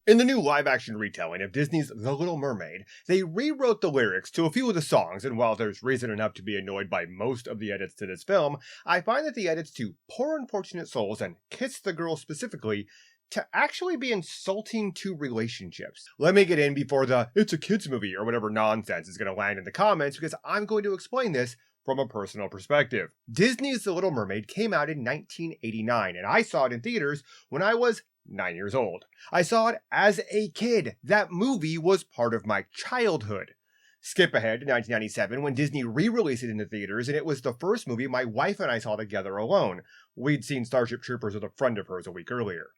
In the new live-action retelling of Disney's The Little Mermaid, they rewrote the lyrics to a few of the songs, and while there's reason enough to be annoyed by most of the edits to this film, I find that the edits to Poor Unfortunate Souls and Kiss the Girl specifically to actually be insulting to relationships. Let me get in before the "it's a kids movie" or whatever nonsense is going to land in the comments, because I'm going to explain this from a personal perspective. Disney's The Little Mermaid came out in 1989, and I saw it in theaters when I was 9 years old. I saw it as a kid. That movie was part of my childhood. Skip ahead to 1997 when Disney re-released it in the theaters, and it was the first movie my wife and I saw together alone. We'd seen Starship Troopers with a friend of hers a week earlier.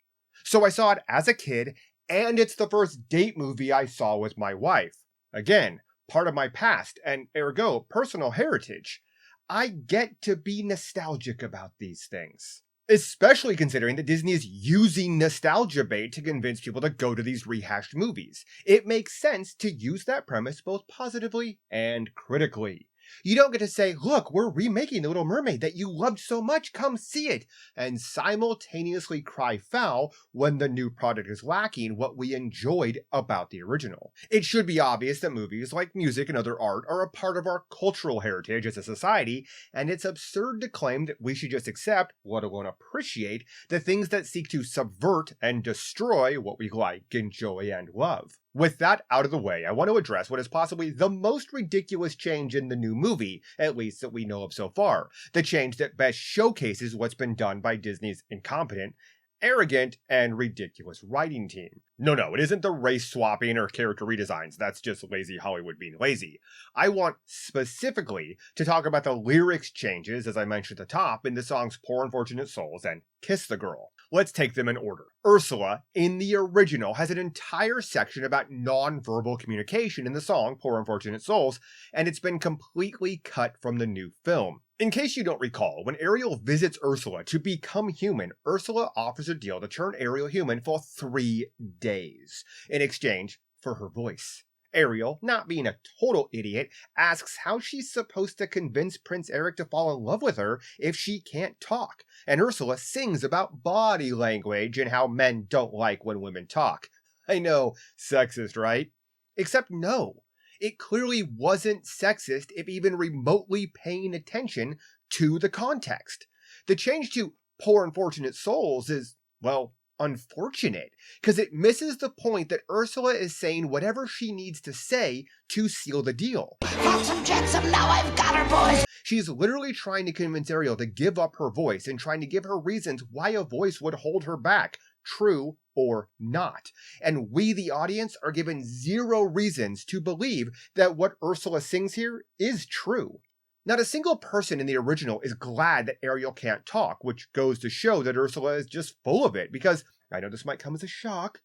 So I saw it as a kid, and it's the first date movie I saw with my wife. Again, part of my past, and ergo, personal heritage. I get to be nostalgic about these things. Especially considering that Disney is using nostalgia bait to convince people to go to these rehashed movies. It makes sense to use that premise both positively and critically. You don't get to say, look, we're remaking The Little Mermaid that you loved so much, come see it, and simultaneously cry foul when the new product is lacking what we enjoyed about the original. It should be obvious that movies, like music and other art, are a part of our cultural heritage as a society, and it's absurd to claim that we should just accept, let alone appreciate, the things that seek to subvert and destroy what we like, enjoy, and love. With that out of the way, I want to address what is possibly the most ridiculous change in the new movie, at least that we know of so far. The change that best showcases what's been done by Disney's incompetent, arrogant, and ridiculous writing team. No, it isn't the race swapping or character redesigns. That's just lazy Hollywood being lazy. I want specifically to talk about the lyrics changes, as I mentioned at the top, in the songs Poor Unfortunate Souls and Kiss the Girl. Let's take them in order. Ursula, in the original, has an entire section about non-verbal communication in the song Poor Unfortunate Souls, and it's been completely cut from the new film. In case you don't recall, when Ariel visits Ursula to become human, Ursula offers a deal to turn Ariel human for 3 days, in exchange for her voice. Ariel, not being a total idiot, asks how she's supposed to convince Prince Eric to fall in love with her if she can't talk, and Ursula sings about body language and how men don't like when women talk. I know, sexist, right? Except no. It clearly wasn't sexist if even remotely paying attention to the context. The change to Poor Unfortunate Souls is, well, unfortunate, because it misses the point that Ursula is saying whatever she needs to say to seal the deal. Flotsam jetsam, now I've got her, boys! She's literally trying to convince Ariel to give up her voice and trying to give her reasons why a voice would hold her back, true or not. And we, the audience, are given 0 reasons to believe that what Ursula sings here is true. Not a single person in the original is glad that Ariel can't talk, which goes to show that Ursula is just full of it, because, I know this might come as a shock,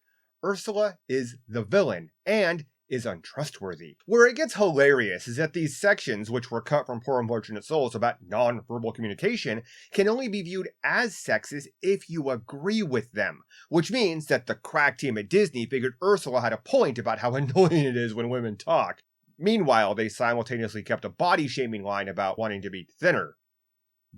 Ursula is the villain, and is untrustworthy. Where it gets hilarious is that these sections, which were cut from Poor Unfortunate Souls about non-verbal communication, can only be viewed as sexist if you agree with them, which means that the crack team at Disney figured Ursula had a point about how annoying it is when women talk. Meanwhile, they simultaneously kept a body-shaming line about wanting to be thinner.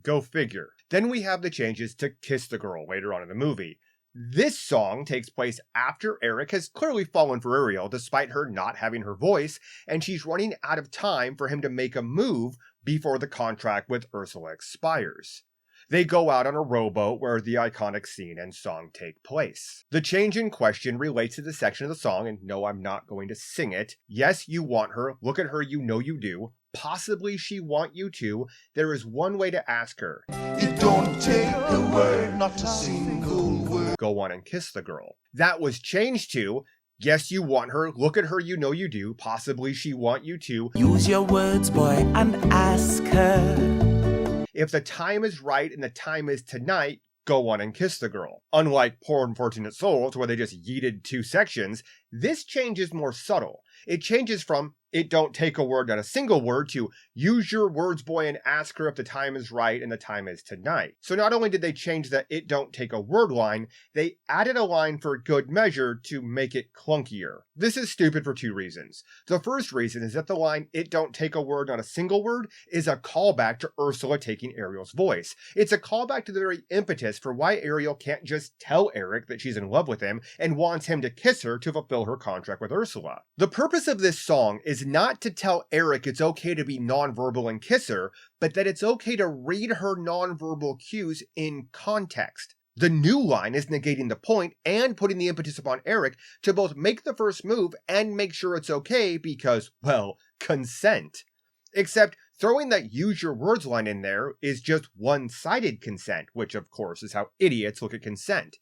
Go figure. Then we have the changes to Kiss the Girl later on in the movie. This song takes place after Eric has clearly fallen for Ariel despite her not having her voice, and she's running out of time for him to make a move before the contract with Ursula expires. They go out on a rowboat where the iconic scene and song take place. The change in question relates to the section of the song, and no, I'm not going to sing it. Yes, you want her. Look at her, you know you do. Possibly she want you to. There is one way to ask her. It don't take a word, not a single word. Go on and kiss the girl. That was changed to, yes, you want her. Look at her, you know you do. Possibly she want you to. Use your words, boy, and ask her. If the time is right and the time is tonight, go on and kiss the girl. Unlike Poor Unfortunate Souls, where they just yeeted 2 sections, this change is more subtle. It changes from, it don't take a word, not a single word, to use your words, boy, and ask her if the time is right and the time is tonight. So not only did they change the it don't take a word line, they added a line for good measure to make it clunkier. This is stupid for two reasons. The first reason is that the line it don't take a word, not a single word is a callback to Ursula taking Ariel's voice. It's a callback to the very impetus for why Ariel can't just tell Eric that she's in love with him and wants him to kiss her to fulfill her contract with Ursula. The purpose of this song is not to tell Eric it's okay to be nonverbal and kiss her, but that it's okay to read her nonverbal cues in context. The new line is negating the point and putting the impetus upon Eric to both make the first move and make sure it's okay because, well, consent. Except throwing that use your words line in there is just one-sided consent, which of course is how idiots look at consent.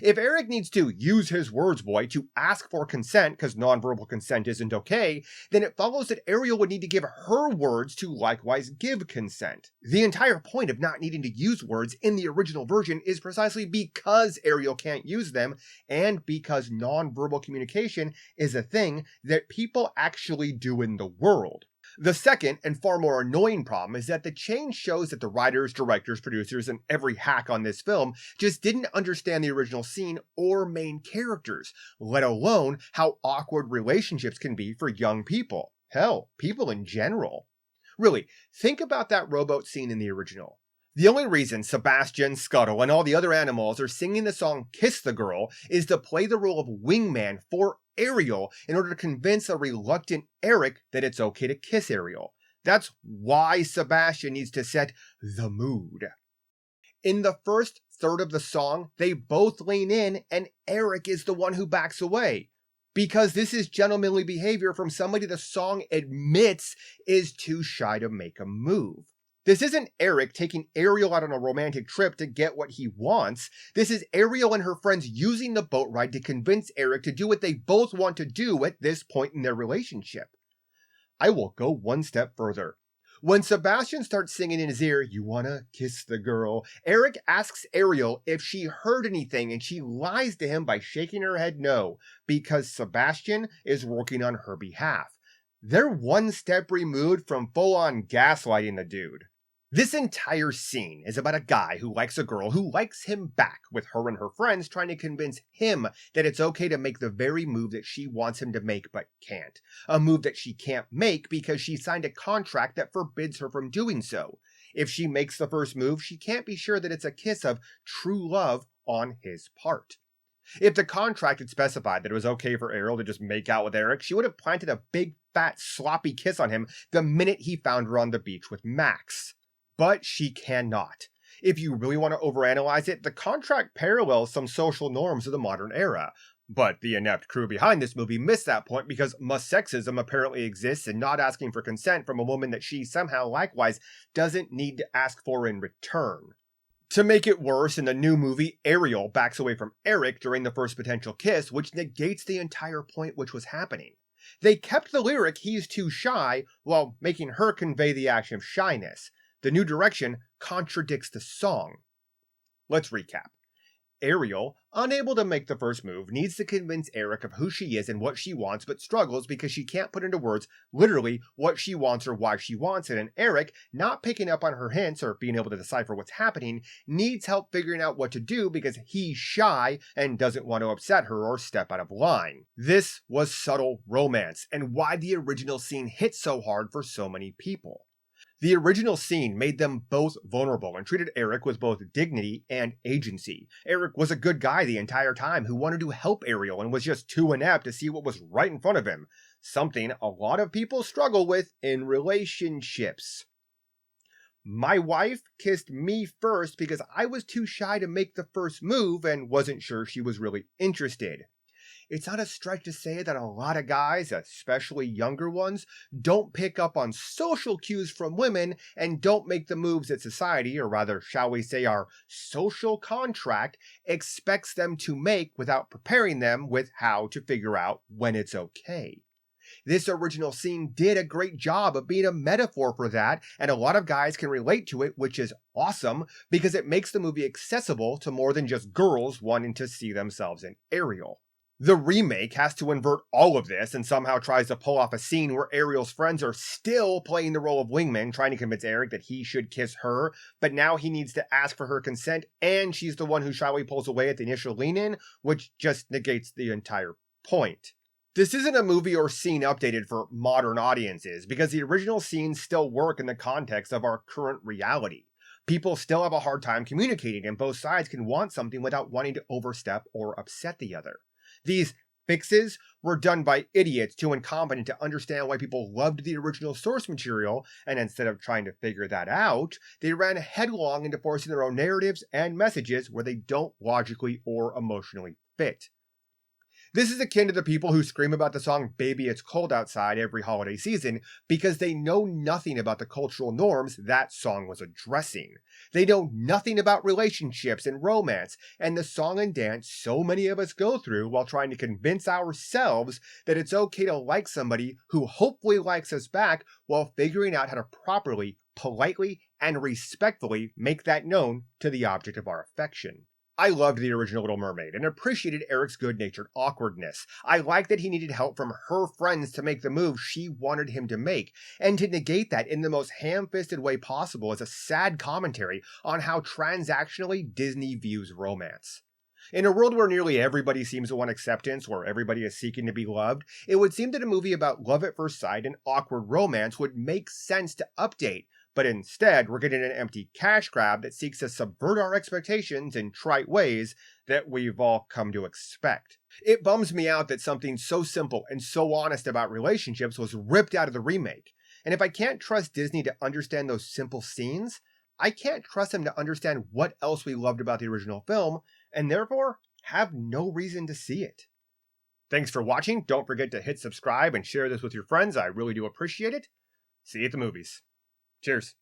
If Eric needs to use his words, boy, to ask for consent because nonverbal consent isn't okay, then it follows that Ariel would need to give her words to likewise give consent. The entire point of not needing to use words in the original version is precisely because Ariel can't use them, and because nonverbal communication is a thing that people actually do in the world. The second, and far more annoying problem, is that the change shows that the writers, directors, producers, and every hack on this film just didn't understand the original scene or main characters, let alone how awkward relationships can be for young people. Hell, people in general. Really, think about that rowboat scene in the original. The only reason Sebastian, Scuttle, and all the other animals are singing the song Kiss the Girl is to play the role of wingman for Ariel in order to convince a reluctant Eric that it's okay to kiss Ariel. That's why Sebastian needs to set the mood. In the first third of the song, they both lean in and Eric is the one who backs away. Because this is gentlemanly behavior from somebody the song admits is too shy to make a move. This isn't Eric taking Ariel out on a romantic trip to get what he wants. This is Ariel and her friends using the boat ride to convince Eric to do what they both want to do at this point in their relationship. I will go one step further. When Sebastian starts singing in his ear, "You wanna kiss the girl," Eric asks Ariel if she heard anything and she lies to him by shaking her head no, because Sebastian is working on her behalf. They're one step removed from full-on gaslighting the dude. This entire scene is about a guy who likes a girl who likes him back, with her and her friends trying to convince him that it's okay to make the very move that she wants him to make but can't. A move that she can't make because she signed a contract that forbids her from doing so. If she makes the first move, she can't be sure that it's a kiss of true love on his part. If the contract had specified that it was okay for Ariel to just make out with Eric, she would have planted a big, fat, sloppy kiss on him the minute he found her on the beach with Max. But she cannot. If you really want to overanalyze it, the contract parallels some social norms of the modern era. But the inept crew behind this movie missed that point because sexism apparently exists in not asking for consent from a woman that she somehow likewise doesn't need to ask for in return. To make it worse, in the new movie, Ariel backs away from Eric during the first potential kiss, which negates the entire point which was happening. They kept the lyric "he's too shy" while making her convey the action of shyness. The new direction contradicts the song. Let's recap. Ariel, unable to make the first move, needs to convince Eric of who she is and what she wants, but struggles because she can't put into words literally what she wants or why she wants it, and Eric, not picking up on her hints or being able to decipher what's happening, needs help figuring out what to do because he's shy and doesn't want to upset her or step out of line. This was subtle romance, and why the original scene hit so hard for so many people. The original scene made them both vulnerable and treated Eric with both dignity and agency. Eric was a good guy the entire time who wanted to help Ariel and was just too inept to see what was right in front of him. Something a lot of people struggle with in relationships. My wife kissed me first because I was too shy to make the first move and wasn't sure she was really interested. It's not a stretch to say that a lot of guys, especially younger ones, don't pick up on social cues from women and don't make the moves that society, or rather, shall we say, our social contract, expects them to make without preparing them with how to figure out when it's okay. This original scene did a great job of being a metaphor for that, and a lot of guys can relate to it, which is awesome, because it makes the movie accessible to more than just girls wanting to see themselves in Ariel. The remake has to invert all of this and somehow tries to pull off a scene where Ariel's friends are still playing the role of wingmen, trying to convince Eric that he should kiss her, but now he needs to ask for her consent, and she's the one who shyly pulls away at the initial lean-in, which just negates the entire point. This isn't a movie or scene updated for modern audiences, because the original scenes still work in the context of our current reality. People still have a hard time communicating, and both sides can want something without wanting to overstep or upset the other. These fixes were done by idiots too incompetent to understand why people loved the original source material, and instead of trying to figure that out, they ran headlong into forcing their own narratives and messages where they don't logically or emotionally fit. This is akin to the people who scream about the song Baby It's Cold Outside every holiday season because they know nothing about the cultural norms that song was addressing. They know nothing about relationships and romance and the song and dance so many of us go through while trying to convince ourselves that it's okay to like somebody who hopefully likes us back while figuring out how to properly, politely, and respectfully make that known to the object of our affection. I loved the original Little Mermaid and appreciated Eric's good-natured awkwardness. I liked that he needed help from her friends to make the move she wanted him to make, and to negate that in the most ham-fisted way possible is a sad commentary on how transactionally Disney views romance. In a world where nearly everybody seems to want acceptance, where everybody is seeking to be loved, it would seem that a movie about love at first sight and awkward romance would make sense to update, but instead we're getting an empty cash grab that seeks to subvert our expectations in trite ways that we've all come to expect. It bums me out that something so simple and so honest about relationships was ripped out of the remake, and if I can't trust Disney to understand those simple scenes, I can't trust them to understand what else we loved about the original film, and therefore have no reason to see it. Thanks for watching. Don't forget to hit subscribe and share this with your friends. I really do appreciate it. See you at the movies. Cheers.